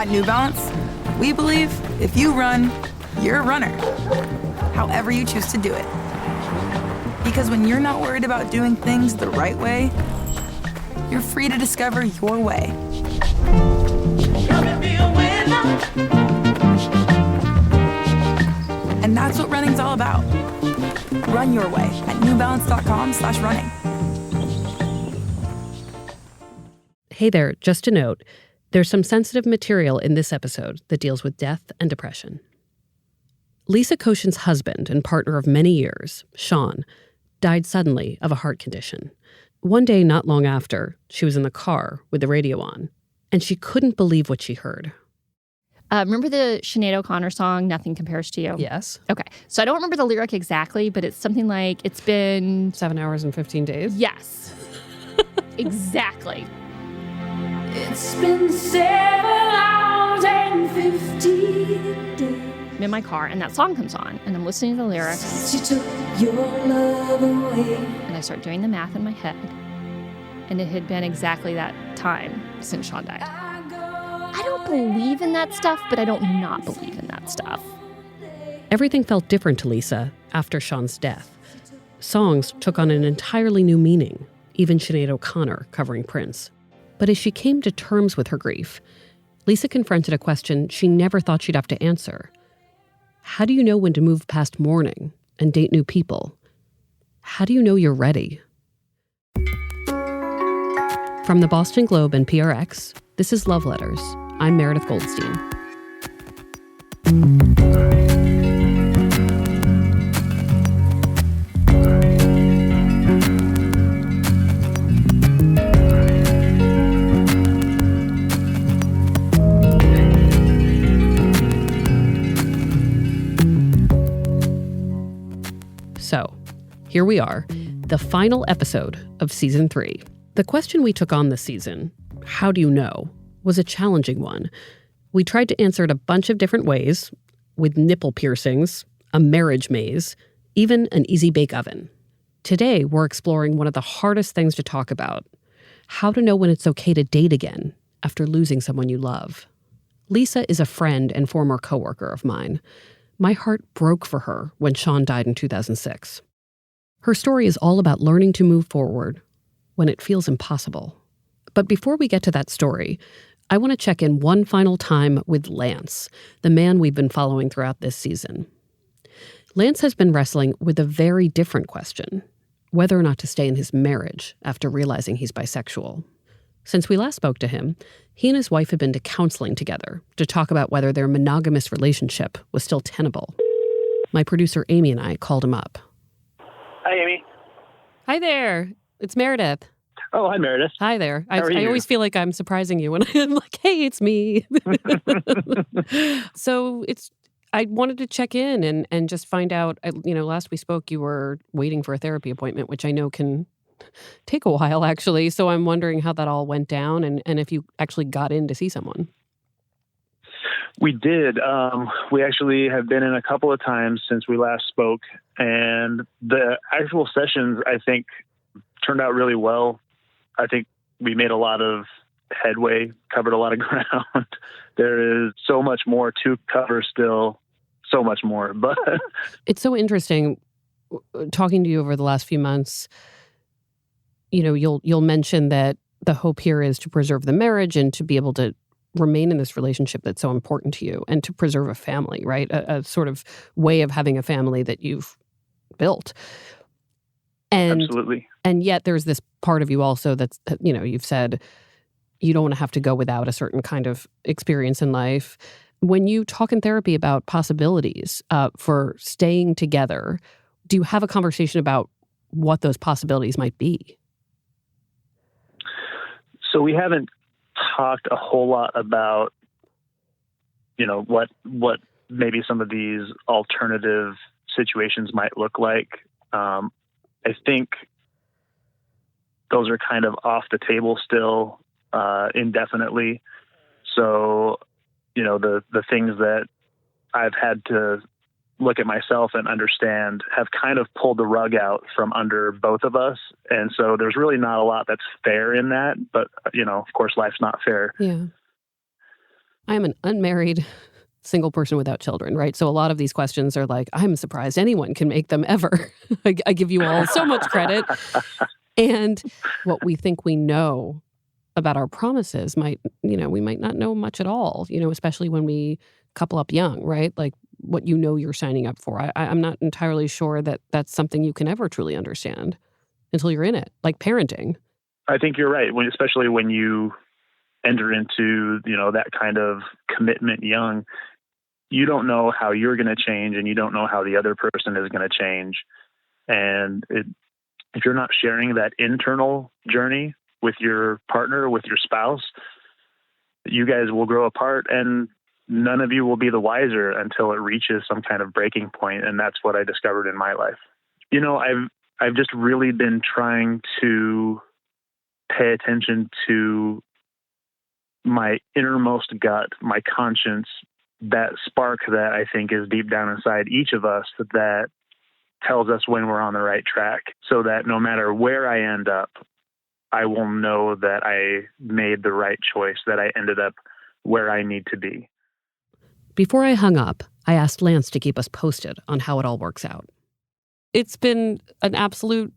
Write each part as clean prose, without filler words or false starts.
At New Balance, we believe if you run, you're a runner, however you choose to do it. Because when you're not worried about doing things the right way, you're free to discover your way. And that's what running's all about. Run your way at newbalance.com/running. Hey there, just a note. There's some sensitive material in this episode that deals with death and depression. Lisa Koshin's husband and partner of many years, Sean, died suddenly of a heart condition. One day not long after, she was in the car with the radio on, and she couldn't believe what she heard. Remember the Sinead O'Connor song, Nothing Compares to You? Yes. Okay. So I don't remember the lyric exactly, but it's something like, it's been... 7 hours and 15 days? Yes. Exactly. It's been 7 hours and 15 days. I'm in my car, and that song comes on, and I'm listening to the lyrics. Since you took your love away. And I start doing the math in my head. And it had been exactly that time since Sean died. I don't believe in that stuff, but I don't not believe in that stuff. Everything felt different to Lisa after Sean's death. Songs took on an entirely new meaning, even Sinead O'Connor covering Prince. But as she came to terms with her grief, Lisa confronted a question she never thought she'd have to answer. How do you know when to move past mourning and date new people? How do you know you're ready? From the Boston Globe and PRX, this is Love Letters. I'm Meredith Goldstein. So, here we are, the final episode of Season 3. The question we took on this season, how do you know, was a challenging one. We tried to answer it a bunch of different ways, with nipple piercings, a marriage maze, even an easy bake oven. Today, we're exploring one of the hardest things to talk about, how to know when it's okay to date again after losing someone you love. Lisa is a friend and former coworker of mine. My heart broke for her when Sean died in 2006. Her story is all about learning to move forward when it feels impossible. But before we get to that story, I want to check in one final time with Lance, the man we've been following throughout this season. Lance has been wrestling with a very different question, whether or not to stay in his marriage after realizing he's bisexual. Since we last spoke to him, he and his wife had been to counseling together to talk about whether their monogamous relationship was still tenable. My producer Amy and I called him up. Hi, Amy. Hi there. It's Meredith. Oh, hi, Meredith. Hi there. How are you? I always feel like I'm surprising you when I'm like, hey, it's me. So I wanted to check in and just find out, last we spoke, you were waiting for a therapy appointment, which I know can take a while, actually. So I'm wondering how that all went down and if you actually got in to see someone. We did. We actually have been in a couple of times since we last spoke. And the actual sessions, I think, turned out really well. I think we made a lot of headway, covered a lot of ground. There is so much more to cover still, so much more. But it's so interesting talking to you over the last few months. You'll mention that the hope here is to preserve the marriage and to be able to remain in this relationship that's so important to you and to preserve a family, right? A sort of way of having a family that you've built. And, absolutely. And yet there's this part of you also that's, you've said you don't want to have to go without a certain kind of experience in life. When you talk in therapy about possibilities for staying together, do you have a conversation about what those possibilities might be? So we haven't talked a whole lot about, what maybe some of these alternative situations might look like. I think those are kind of off the table still indefinitely. So, the things that I've had to look at myself and understand have kind of pulled the rug out from under both of us. And so there's really not a lot that's fair in that. But, of course, life's not fair. Yeah. I am an unmarried single person without children, right? So a lot of these questions are like, I'm surprised anyone can make them ever. I give you all so much credit. And what we think we know about our promises might, we might not know much at all, especially when we couple up young, right? Like what you're signing up for. I'm not entirely sure that that's something you can ever truly understand until you're in it, like parenting. I think you're right, especially when you enter into, that kind of commitment young. You don't know how you're going to change, and you don't know how the other person is going to change. And if you're not sharing that internal journey with your partner, with your spouse, you guys will grow apart, and none of you will be the wiser until it reaches some kind of breaking point. And that's what I discovered in my life. I've just really been trying to pay attention to my innermost gut, my conscience, that spark that I think is deep down inside each of us that tells us when we're on the right track, so that no matter where I end up, I will know that I made the right choice, that I ended up where I need to be. Before I hung up, I asked Lance to keep us posted on how it all works out. It's been an absolute,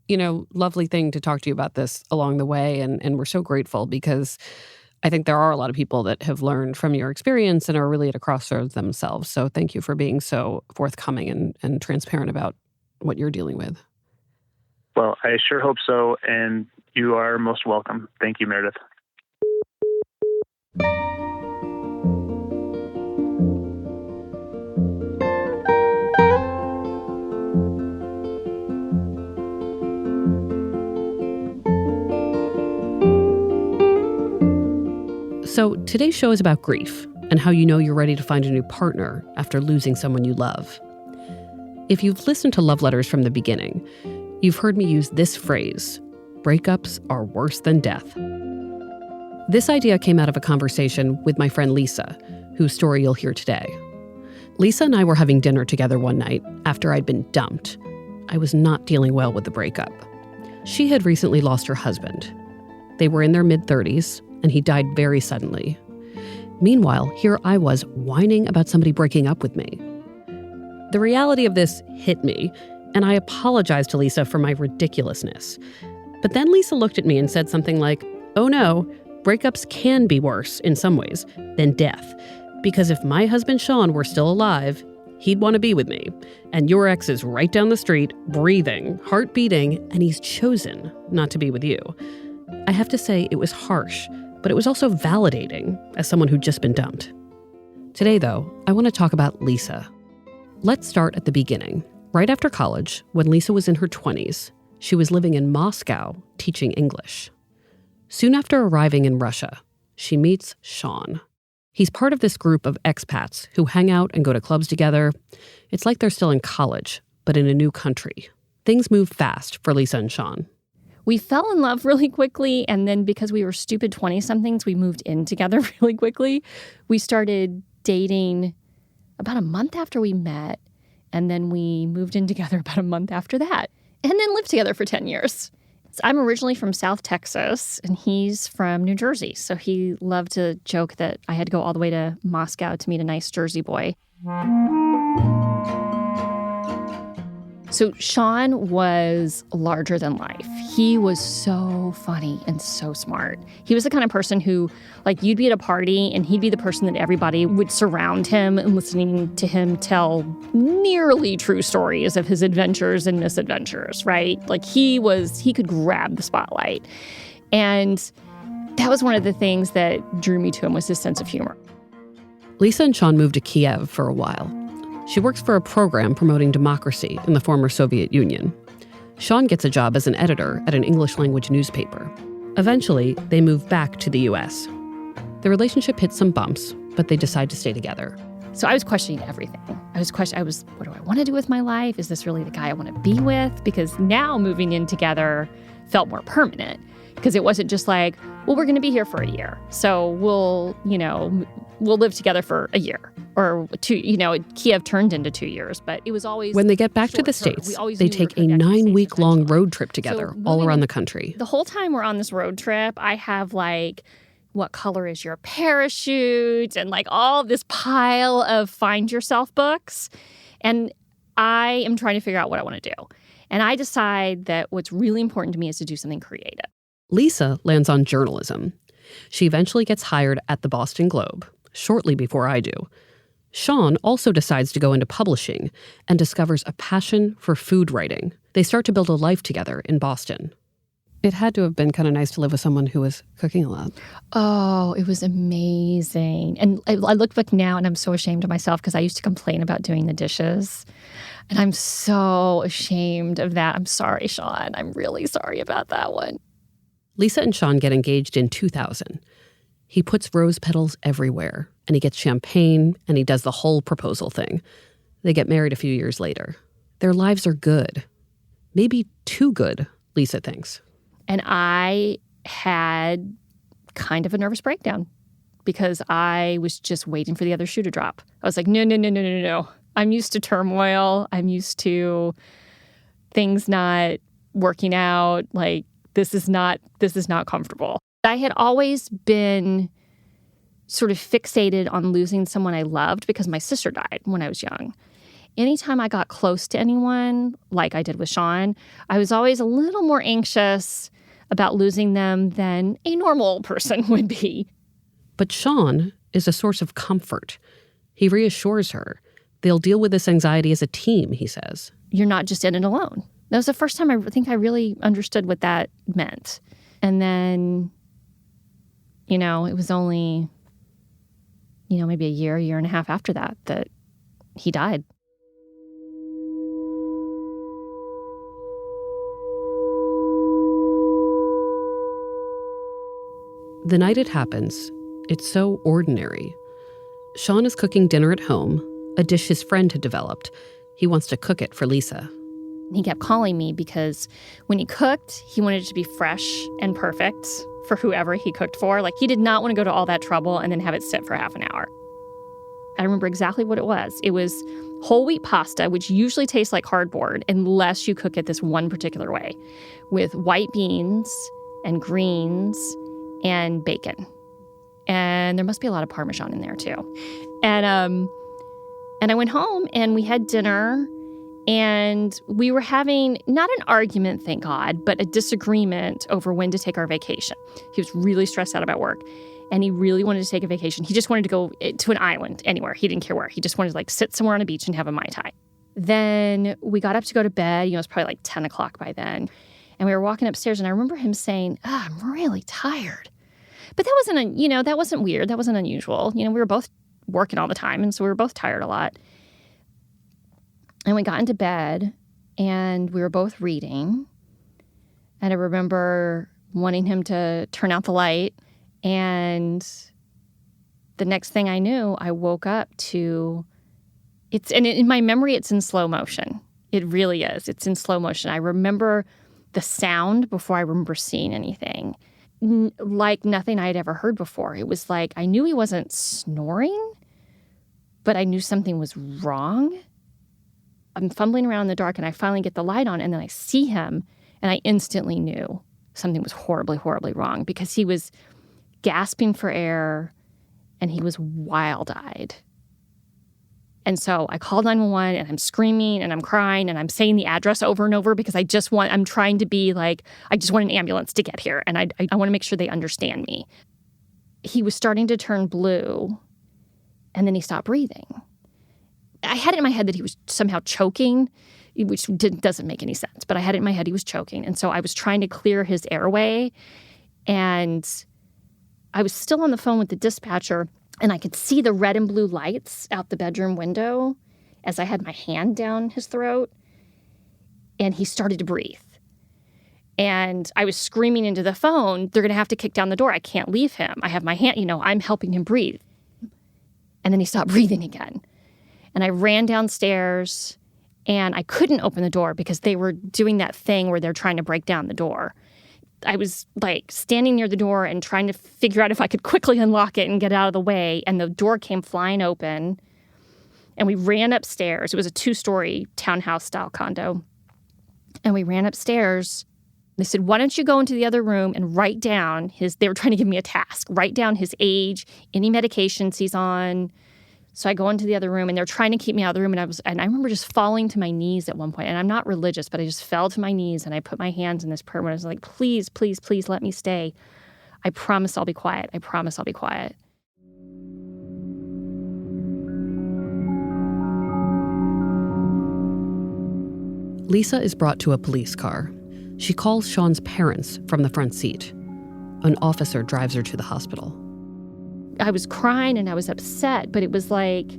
lovely thing to talk to you about this along the way, and we're so grateful because I think there are a lot of people that have learned from your experience and are really at a crossroads themselves. So thank you for being so forthcoming and transparent about what you're dealing with. Well, I sure hope so, and you are most welcome. Thank you, Meredith. So today's show is about grief and how you know you're ready to find a new partner after losing someone you love. If you've listened to Love Letters from the beginning, you've heard me use this phrase, breakups are worse than death. This idea came out of a conversation with my friend Lisa, whose story you'll hear today. Lisa and I were having dinner together one night after I'd been dumped. I was not dealing well with the breakup. She had recently lost her husband. They were in their mid-30s, and he died very suddenly. Meanwhile, here I was whining about somebody breaking up with me. The reality of this hit me, and I apologized to Lisa for my ridiculousness. But then Lisa looked at me and said something like, "Oh no, breakups can be worse in some ways than death. Because if my husband Sean were still alive, he'd want to be with me. And your ex is right down the street, breathing, heart beating, and he's chosen not to be with you." I have to say it was harsh, but it was also validating as someone who'd just been dumped. Today, though, I want to talk about Lisa. Let's start at the beginning. Right after college, when Lisa was in her 20s, she was living in Moscow teaching English. Soon after arriving in Russia, she meets Sean. He's part of this group of expats who hang out and go to clubs together. It's like they're still in college, but in a new country. Things move fast for Lisa and Sean. We fell in love really quickly, and then because we were stupid 20-somethings, we moved in together really quickly. We started dating about a month after we met, and then we moved in together about a month after that, and then lived together for 10 years. So I'm originally from South Texas, and he's from New Jersey, so he loved to joke that I had to go all the way to Moscow to meet a nice Jersey boy. So Sean was larger than life. He was so funny and so smart. He was the kind of person who, you'd be at a party and he'd be the person that everybody would surround him and listening to him tell nearly true stories of his adventures and misadventures, right? He could grab the spotlight. And that was one of the things that drew me to him, was his sense of humor. Lisa and Sean moved to Kiev for a while. She works for a program promoting democracy in the former Soviet Union. Sean gets a job as an editor at an English-language newspaper. Eventually, they move back to the U.S. The relationship hits some bumps, but they decide to stay together. So I was questioning everything. What do I want to do with my life? Is this really the guy I want to be with? Because now moving in together felt more permanent. Because it wasn't just we're going to be here for a year. So we'll live together for a year or 2. Kiev turned into 2 years, but it was always. When they get back to the States, they take a 9-week-long road trip together all around the country. The whole time we're on this road trip, I have what color is your parachute, and like all this pile of find yourself books. And I am trying to figure out what I want to do. And I decide that what's really important to me is to do something creative. Lisa lands on journalism. She eventually gets hired at the Boston Globe, shortly before I do. Sean also decides to go into publishing and discovers a passion for food writing. They start to build a life together in Boston. It had to have been kind of nice to live with someone who was cooking a lot. Oh, it was amazing. And I look back now and I'm so ashamed of myself because I used to complain about doing the dishes. And I'm so ashamed of that. I'm sorry, Sean. I'm really sorry about that one. Lisa and Sean get engaged in 2000. He puts rose petals everywhere, and he gets champagne, and he does the whole proposal thing. They get married a few years later. Their lives are good. Maybe too good, Lisa thinks. And I had kind of a nervous breakdown because I was just waiting for the other shoe to drop. I was like, no. I'm used to turmoil. I'm used to things not working out. Like, this is not comfortable. I had always been sort of fixated on losing someone I loved because my sister died when I was young. Anytime I got close to anyone, like I did with Sean, I was always a little more anxious about losing them than a normal person would be. But Sean is a source of comfort. He reassures her. They'll deal with this anxiety as a team, he says. You're not just in it alone. That was the first time I think I really understood what that meant. And then, it was only, maybe a year and a half after that he died. The night it happens, it's so ordinary. Sean is cooking dinner at home, a dish his friend had developed. He wants to cook it for Lisa. He kept calling me because when he cooked, he wanted it to be fresh and perfect for whoever he cooked for. Like, he did not want to go to all that trouble and then have it sit for half an hour. I remember exactly what it was. It was whole wheat pasta, which usually tastes like cardboard unless you cook it this one particular way, with white beans and greens and bacon. And there must be a lot of Parmesan in there too. And I went home and we had dinner. And we were having not an argument, thank God, but a disagreement over when to take our vacation. He was really stressed out about work, and he really wanted to take a vacation. He just wanted to go to an island, anywhere. He didn't care where. He just wanted to sit somewhere on a beach and have a Mai Tai. Then we got up to go to bed. It was probably like 10 o'clock by then. And we were walking upstairs, and I remember him saying, I'm really tired. But that wasn't, that wasn't weird. That wasn't unusual. We were both working all the time, and so we were both tired a lot. And we got into bed, and we were both reading. And I remember wanting him to turn out the light. And the next thing I knew, I woke up to and in my memory, it's in slow motion. It really is. It's in slow motion. I remember the sound before I remember seeing anything, like nothing I had ever heard before. It was like I knew he wasn't snoring, but I knew something was wrong. I'm fumbling around in the dark, and I finally get the light on, and then I see him, and I instantly knew something was horribly, horribly wrong because he was gasping for air, and he was wild-eyed. And so I called 911, and I'm screaming, and I'm crying, and I'm saying the address over and over because I'm trying to be like, I just want an ambulance to get here, and I want to make sure they understand me. He was starting to turn blue, and then he stopped breathing. I had it in my head that he was somehow choking, which doesn't make any sense. But I had it in my head he was choking. And so I was trying to clear his airway. And I was still on the phone with the dispatcher. And I could see the red and blue lights out the bedroom window as I had my hand down his throat. And he started to breathe. And I was screaming into the phone, they're going to have to kick down the door. I can't leave him. I have my hand, I'm helping him breathe. And then he stopped breathing again. And I ran downstairs, and I couldn't open the door because they were doing that thing where they're trying to break down the door. I was like standing near the door and trying to figure out if I could quickly unlock it and get out of the way. And the door came flying open, and we ran upstairs. It was a 2-story townhouse style condo. And we ran upstairs. They said, why don't you go into the other room and write down they were trying to give me a task, write down his age, any medications he's on. So I go into the other room and they're trying to keep me out of the room. And I remember just falling to my knees at one point. And I'm not religious, but I just fell to my knees and I put my hands in this prayer. And I was like, please, please, please let me stay. I promise I'll be quiet. I promise I'll be quiet. Lisa is brought to a police car. She calls Sean's parents from the front seat. An officer drives her to the hospital. I was crying and I was upset, but it was like,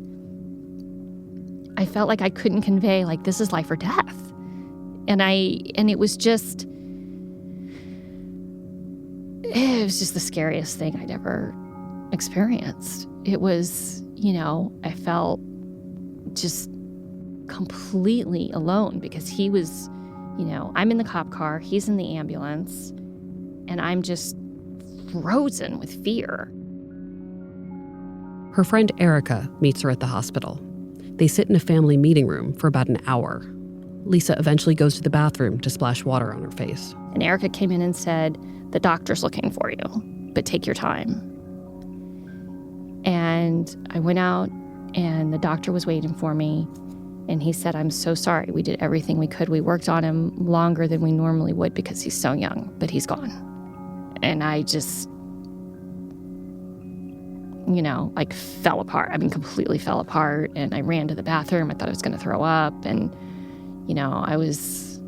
I felt like I couldn't convey, like, this is life or death. And it was just the scariest thing I'd ever experienced. It was, I felt just completely alone because he was, I'm in the cop car, he's in the ambulance, and I'm just frozen with fear. Her friend Erica meets her at the hospital. They sit in a family meeting room for about an hour. Lisa eventually goes to the bathroom to splash water on her face. And Erica came in and said, the doctor's looking for you, but take your time. And I went out and the doctor was waiting for me. And he said, I'm so sorry. We did everything we could. We worked on him longer than we normally would because he's so young, but he's gone. And I just, fell apart. Completely fell apart. And I ran to the bathroom. I thought I was going to throw up. And, I was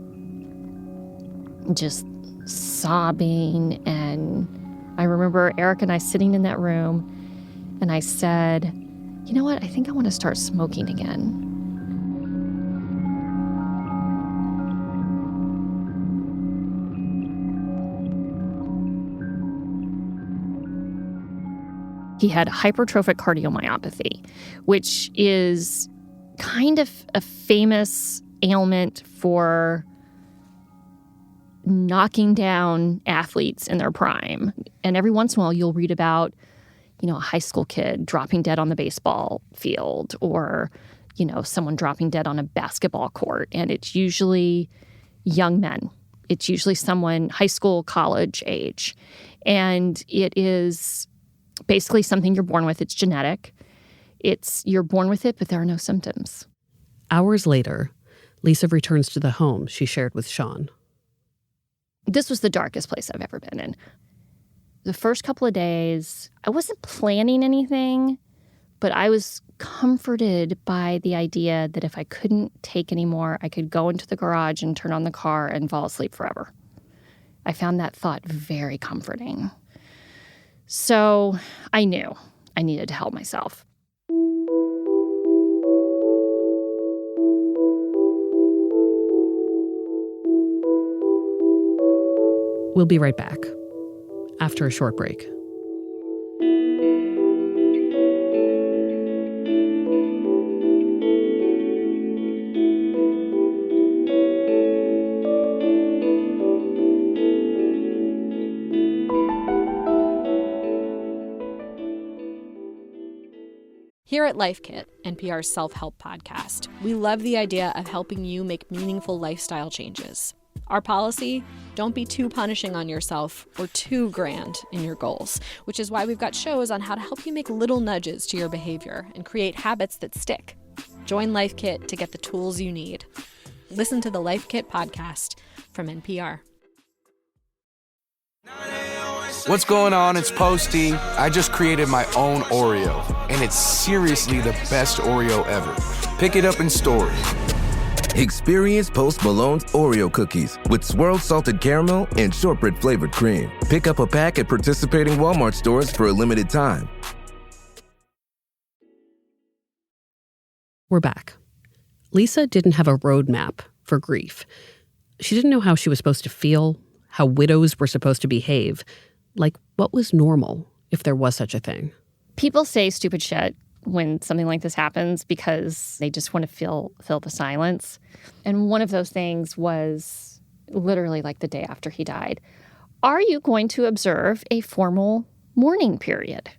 just sobbing. And I remember Eric and I sitting in that room. And I said, you know what? I think I want to start smoking again. He had hypertrophic cardiomyopathy, which is kind of a famous ailment for knocking down athletes in their prime. And every once in a while, you'll read about, a high school kid dropping dead on the baseball field or, someone dropping dead on a basketball court. And it's usually young men. It's usually someone high school, college age. And it is basically something you're born with. It's genetic. You're born with it, but there are no symptoms. Hours later, Lisa returns to the home she shared with Sean. This was the darkest place I've ever been in. The first couple of days, I wasn't planning anything, but I was comforted by the idea that if I couldn't take anymore, I could go into the garage and turn on the car and fall asleep forever. I found that thought very comforting. So I knew I needed to help myself. We'll be right back after a short break. Here at Life Kit, NPR's self-help podcast, we love the idea of helping you make meaningful lifestyle changes. Our policy, don't be too punishing on yourself or too grand in your goals, which is why we've got shows on how to help you make little nudges to your behavior and create habits that stick. Join Life Kit to get the tools you need. Listen to the Life Kit podcast from NPR. What's going on? It's Posty. I just created my own Oreo, and it's seriously the best Oreo ever. Pick it up in stores. Experience Post Malone's Oreo cookies with swirled salted caramel and shortbread flavored cream. Pick up a pack at participating Walmart stores for a limited time. We're back. Lisa didn't have a roadmap for grief. She didn't know how she was supposed to feel, how widows were supposed to behave, like what was normal, if there was such a thing. People say stupid shit when something like this happens because they just want to fill the silence. And one of those things was literally like the day after he died. Are you going to observe a formal mourning period?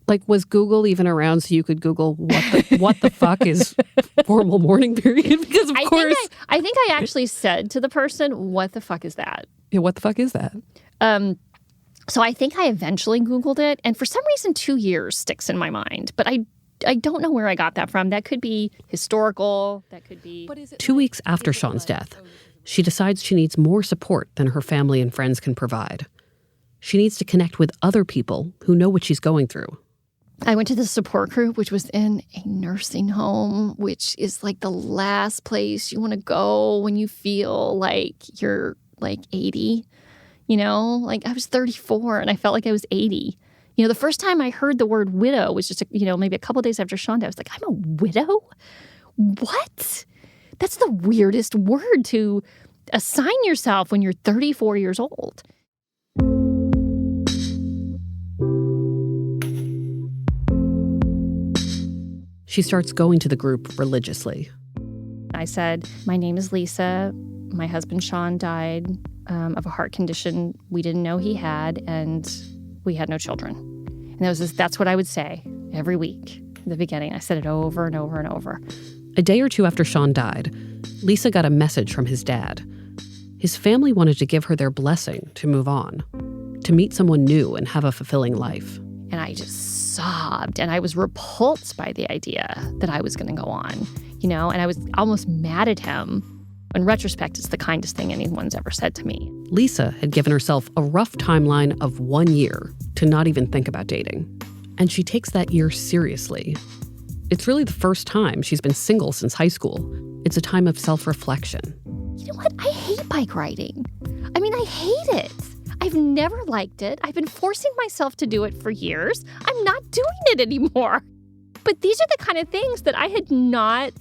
Like, was Google even around so you could Google what the fuck is formal mourning period? Because, of course... I think I actually said to the person, what the fuck is that? Yeah, what the fuck is that? So I think I eventually Googled it. And for some reason, 2 years sticks in my mind. But I don't know where I got that from. That could be historical. That could be... 2 weeks after Sean's death, she decides she needs more support than her family and friends can provide. She needs to connect with other people who know what she's going through. I went to the support group, which was in a nursing home, which is like the last place you want to go when you feel like you're like 80. You know, like I was 34 and I felt like I was 80. You know, the first time I heard the word widow was just, maybe a couple days after Sean died. I was like, I'm a widow? What? That's the weirdest word to assign yourself when you're 34 years old. She starts going to the group religiously. I said, my name is Lisa. My husband, Sean, died of a heart condition we didn't know he had, and we had no children. And that's what I would say every week in the beginning. I said it over and over and over. A day or two after Sean died, Lisa got a message from his dad. His family wanted to give her their blessing to move on, to meet someone new and have a fulfilling life. And I just sobbed, and I was repulsed by the idea that I was going to go on, and I was almost mad at him. In retrospect, it's the kindest thing anyone's ever said to me. Lisa had given herself a rough timeline of 1 year to not even think about dating. And she takes that year seriously. It's really the first time she's been single since high school. It's a time of self-reflection. You know what? I hate bike riding. I hate it. I've never liked it. I've been forcing myself to do it for years. I'm not doing it anymore. But these are the kind of things that I had not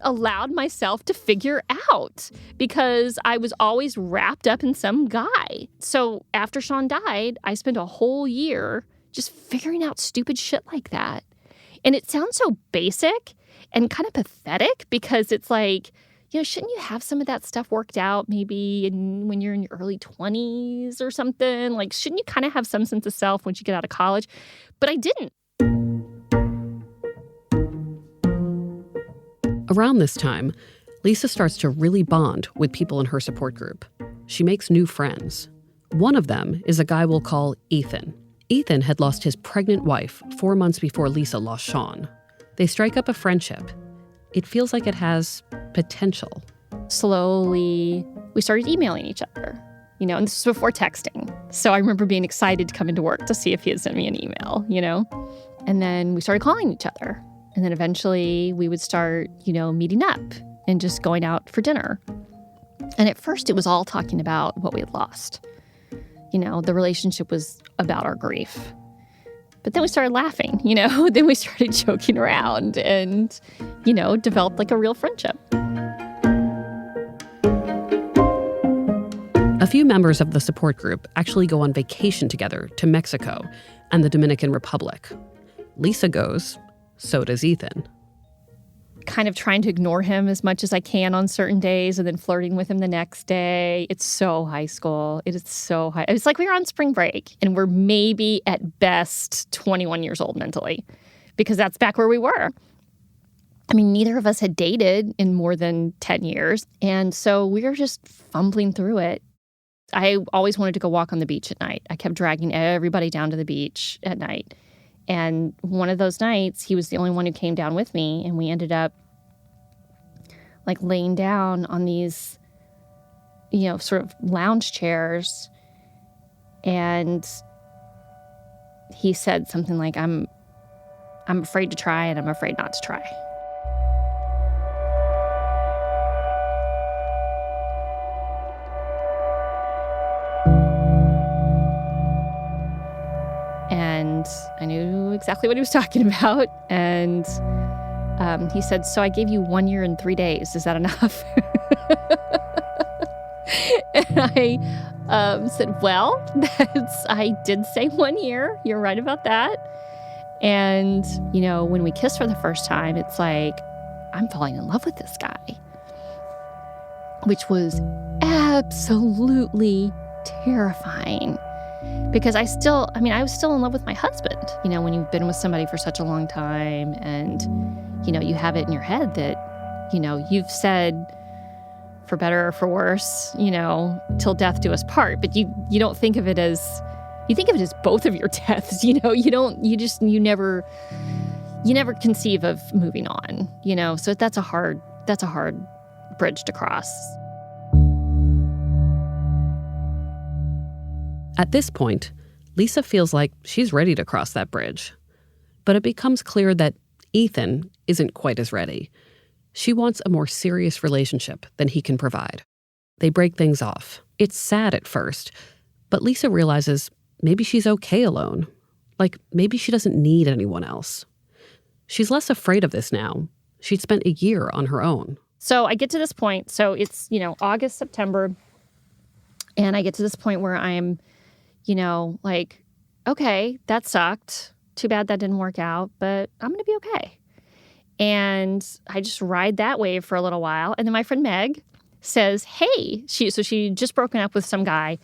allowed myself to figure out because I was always wrapped up in some guy. So after Sean died, I spent a whole year just figuring out stupid shit like that. And it sounds so basic and kind of pathetic because it's like, shouldn't you have some of that stuff worked out maybe when you're in your early 20s or something? Like, shouldn't you kind of have some sense of self once you get out of college? But I didn't. Around this time, Lisa starts to really bond with people in her support group. She makes new friends. One of them is a guy we'll call Ethan. Ethan had lost his pregnant wife 4 months before Lisa lost Sean. They strike up a friendship. It feels like it has potential. Slowly, we started emailing each other, and this was before texting. So I remember being excited to come into work to see if he had sent me an email, And then we started calling each other. And then eventually we would start, meeting up and just going out for dinner. And at first it was all talking about what we had lost. The relationship was about our grief. But then we started laughing, then we started joking around and, developed like a real friendship. A few members of the support group actually go on vacation together to Mexico and the Dominican Republic. Lisa goes, so does Ethan. Kind of trying to ignore him as much as I can on certain days and then flirting with him the next day. It's so high school. It is so high. It's like we were on spring break and we're maybe at best 21 years old mentally because that's back where we were. Neither of us had dated in more than 10 years. And so we were just fumbling through it. I always wanted to go walk on the beach at night. I kept dragging everybody down to the beach at night. And one of those nights, he was the only one who came down with me. And we ended up like laying down on these, sort of lounge chairs. And he said something like, I'm afraid to try and I'm afraid not to try. And I knew exactly what he was talking about. And he said, so I gave you 1 year and 3 days. Is that enough? And I said, well, I did say 1 year. You're right about that. And, when we kissed for the first time, it's like, I'm falling in love with this guy, which was absolutely terrifying Because I was still in love with my husband. You know, when you've been with somebody for such a long time and, you know, you have it in your head that, you know, you've said for better or for worse, you know, till death do us part. But you don't think of it as, you think of it as both of your deaths, you know, you never conceive of moving on, you know. So that's a hard bridge to cross. At this point, Lisa feels like she's ready to cross that bridge. But it becomes clear that Ethan isn't quite as ready. She wants a more serious relationship than he can provide. They break things off. It's sad at first, but Lisa realizes maybe she's okay alone. Like, maybe she doesn't need anyone else. She's less afraid of this now. She'd spent a year on her own. So I get to this point. So it's, you know, August, September. And I get to this point where I'm, you know, like, okay, that sucked. Too bad that didn't work out, but I'm going to be okay. And I just ride that wave for a little while. And then my friend Meg says, hey, she just broken up with some guy.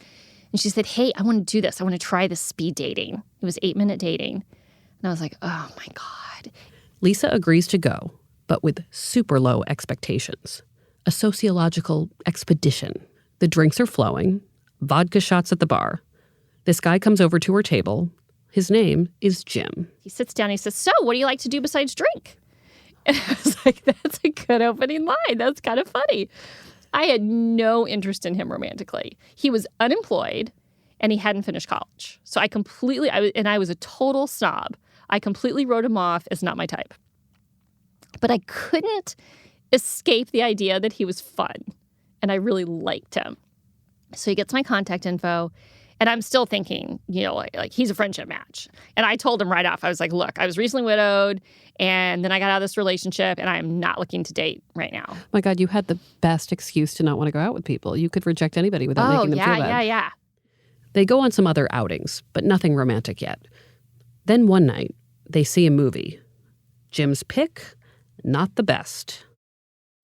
And she said, hey, I want to do this. I want to try this speed dating. It was 8-minute dating. And I was like, oh my God. Lisa agrees to go, but with super low expectations. A sociological expedition. The drinks are flowing, vodka shots at the bar. This guy comes over to her table. His name is Jim. He sits down and he says, so what do you like to do besides drink? And I was like, that's a good opening line. That's kind of funny. I had no interest in him romantically. He was unemployed and he hadn't finished college. So I was a total snob. I completely wrote him off as not my type. But I couldn't escape the idea that he was fun and I really liked him. So he gets my contact info. And I'm still thinking, you know, like he's a friendship match. And I told him right off, I was like, look, I was recently widowed and then I got out of this relationship and I am not looking to date right now. My God, you had the best excuse to not want to go out with people. You could reject anybody without making them feel bad. Yeah. They go on some other outings, but nothing romantic yet. Then one night, they see a movie. Jim's pick, not the best.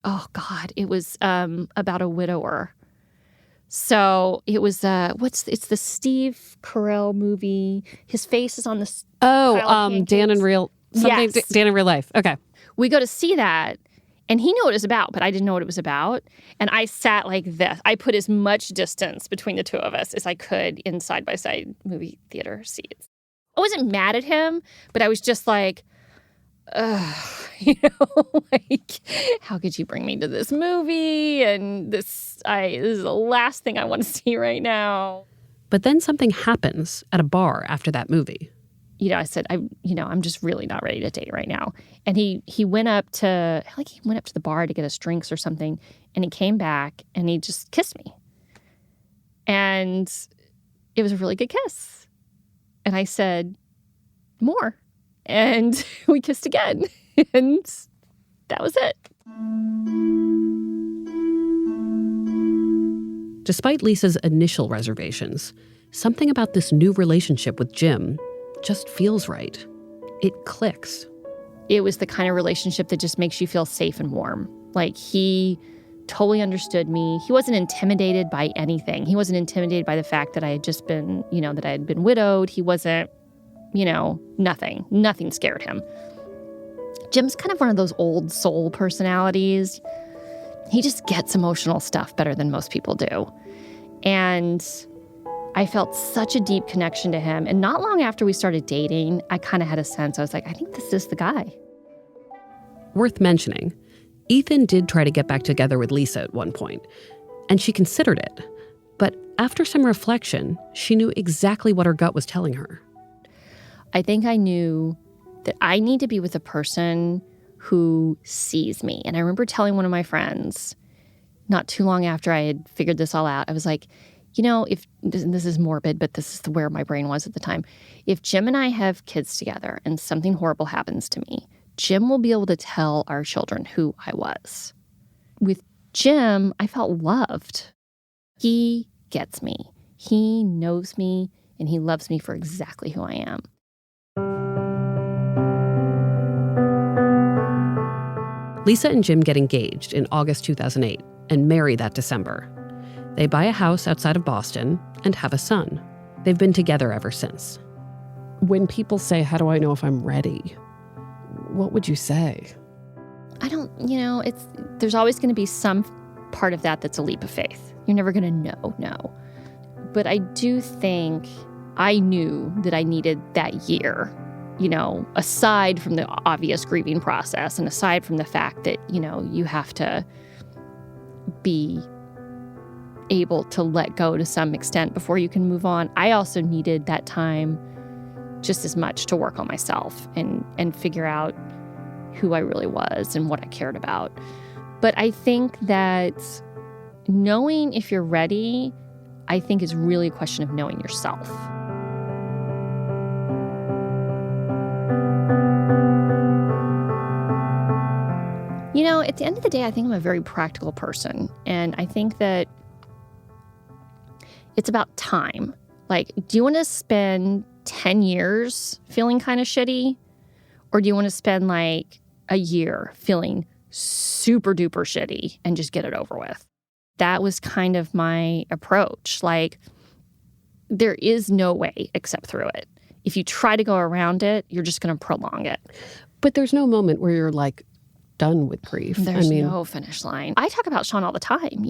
Oh, God. It was about a widower. So it was, it's the Steve Carell movie. His face is on the Dan in Real, something, yes. Dan in Real Life. Okay. We go to see that, and he knew what it was about, but I didn't know what it was about. And I sat like this. I put as much distance between the two of us as I could in side-by-side movie theater seats. I wasn't mad at him, but I was just like, you know, like, how could you bring me to this movie? And this is the last thing I want to see right now. But then something happens at a bar after that movie. You know, I said, I'm just really not ready to date right now. And he went up to the bar to get us drinks or something. And he came back and he just kissed me. And it was a really good kiss. And I said, more. And we kissed again. And that was it. Despite Lisa's initial reservations, something about this new relationship with Jim just feels right. It clicks. It was the kind of relationship that just makes you feel safe and warm. Like, he totally understood me. He wasn't intimidated by anything. He wasn't intimidated by the fact that I had just been, you know, that I had been widowed. He wasn't, you know, nothing. Nothing scared him. Jim's kind of one of those old soul personalities. He just gets emotional stuff better than most people do. And I felt such a deep connection to him. And not long after we started dating, I kind of had a sense. I was like, I think this is the guy. Worth mentioning, Ethan did try to get back together with Lisa at one point, and she considered it. But after some reflection, she knew exactly what her gut was telling her. I think I knew that I need to be with a person who sees me. And I remember telling one of my friends, not too long after I had figured this all out, I was like, you know, if this is morbid, but this is where my brain was at the time. If Jim and I have kids together and something horrible happens to me, Jim will be able to tell our children who I was. With Jim, I felt loved. He gets me. He knows me, and he loves me for exactly who I am. Lisa and Jim get engaged in August 2008 and marry that December. They buy a house outside of Boston and have a son. They've been together ever since. When people say, how do I know if I'm ready? What would you say? I don't, there's always going to be some part of that that's a leap of faith. You're never going to know. But I do think I knew that I needed that year, aside from the obvious grieving process and aside from the fact that, you have to be able to let go to some extent before you can move on. I also needed that time just as much to work on myself and figure out who I really was and what I cared about. But I think that knowing if you're ready, I think is really a question of knowing yourself. At the end of the day, I think I'm a very practical person. And I think that it's about time. Like, do you want to spend 10 years feeling kind of shitty? Or do you want to spend like a year feeling super duper shitty and just get it over with? That was kind of my approach. Like, there is no way except through it. If you try to go around it, you're just going to prolong it. But there's no moment where you're like done with grief. There's no finish line. I talk about Sean all the time,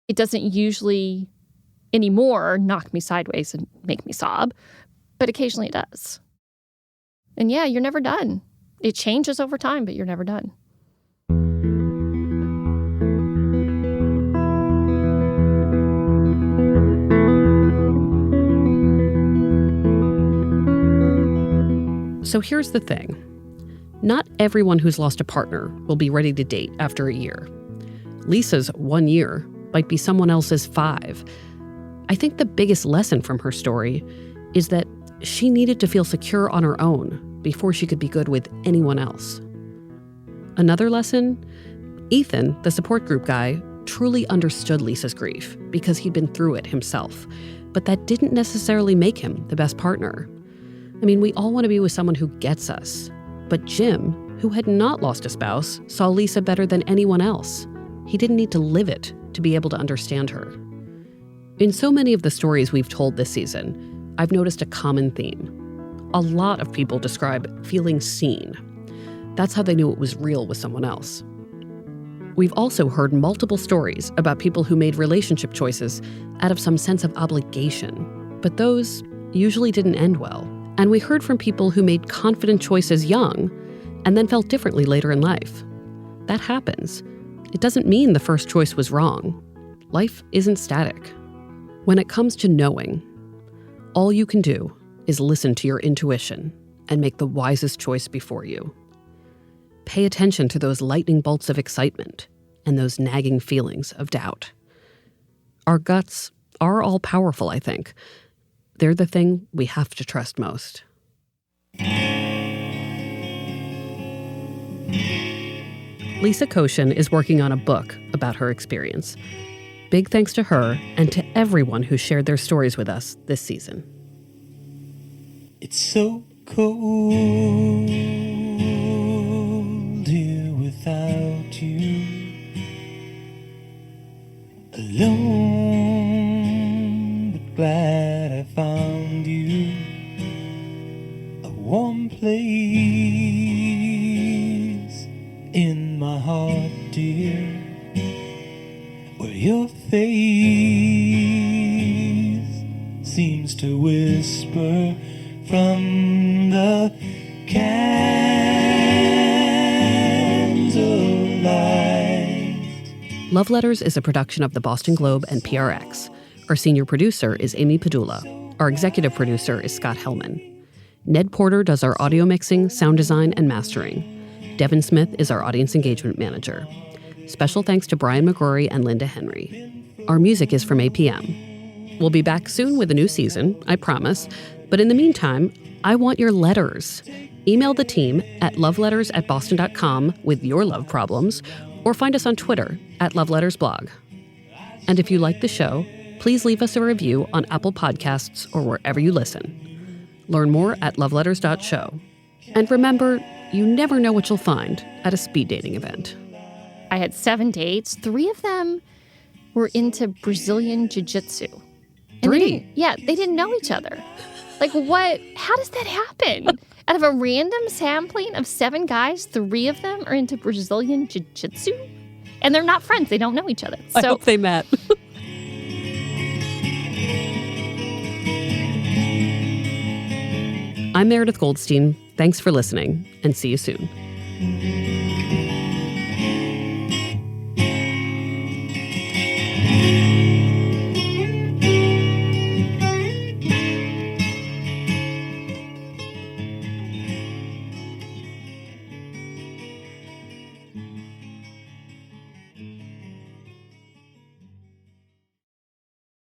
It doesn't usually anymore knock me sideways and make me sob, but occasionally it does. And yeah, you're never done. It changes over time, but you're never done. So here's the thing. Not everyone who's lost a partner will be ready to date after a year. Lisa's 1 year might be someone else's 5. I think the biggest lesson from her story is that she needed to feel secure on her own before she could be good with anyone else. Another lesson? Ethan, the support group guy, truly understood Lisa's grief because he'd been through it himself. But that didn't necessarily make him the best partner. I mean, we all want to be with someone who gets us. But Jim, who had not lost a spouse, saw Lisa better than anyone else. He didn't need to live it to be able to understand her. In so many of the stories we've told this season, I've noticed a common theme. A lot of people describe feeling seen. That's how they knew it was real with someone else. We've also heard multiple stories about people who made relationship choices out of some sense of obligation, but those usually didn't end well. And we heard from people who made confident choices young and then felt differently later in life. That happens. It doesn't mean the first choice was wrong. Life isn't static. When it comes to knowing, all you can do is listen to your intuition and make the wisest choice before you. Pay attention to those lightning bolts of excitement and those nagging feelings of doubt. Our guts are all powerful, I think. They're the thing we have to trust most. Lisa Koshin is working on a book about her experience. Big thanks to her and to everyone who shared their stories with us this season. It's so cold here without you. Alone, but glad I found you. A warm place in my heart, dear, where your face seems to whisper from the candlelight. Love Letters is a production of the Boston Globe and PRX. Our senior producer is Amy Padula. Our executive producer is Scott Hellman. Ned Porter does our audio mixing, sound design, and mastering. Devin Smith is our audience engagement manager. Special thanks to Brian McGrory and Linda Henry. Our music is from APM. We'll be back soon with a new season, I promise. But in the meantime, I want your letters. Email the team at loveletters@boston.com with your love problems, or find us on Twitter @lovelettersblog. And if you like the show, please leave us a review on Apple Podcasts or wherever you listen. Learn more at loveletters.show. And remember, you never know what you'll find at a speed dating event. I had 7 dates. 3 of them were into Brazilian jiu-jitsu. And 3. They didn't know each other. Like, what? How does that happen? Out of a random sampling of 7 guys, 3 of them are into Brazilian jiu-jitsu? And they're not friends. They don't know each other. I hope they met. I'm Meredith Goldstein. Thanks for listening, and see you soon.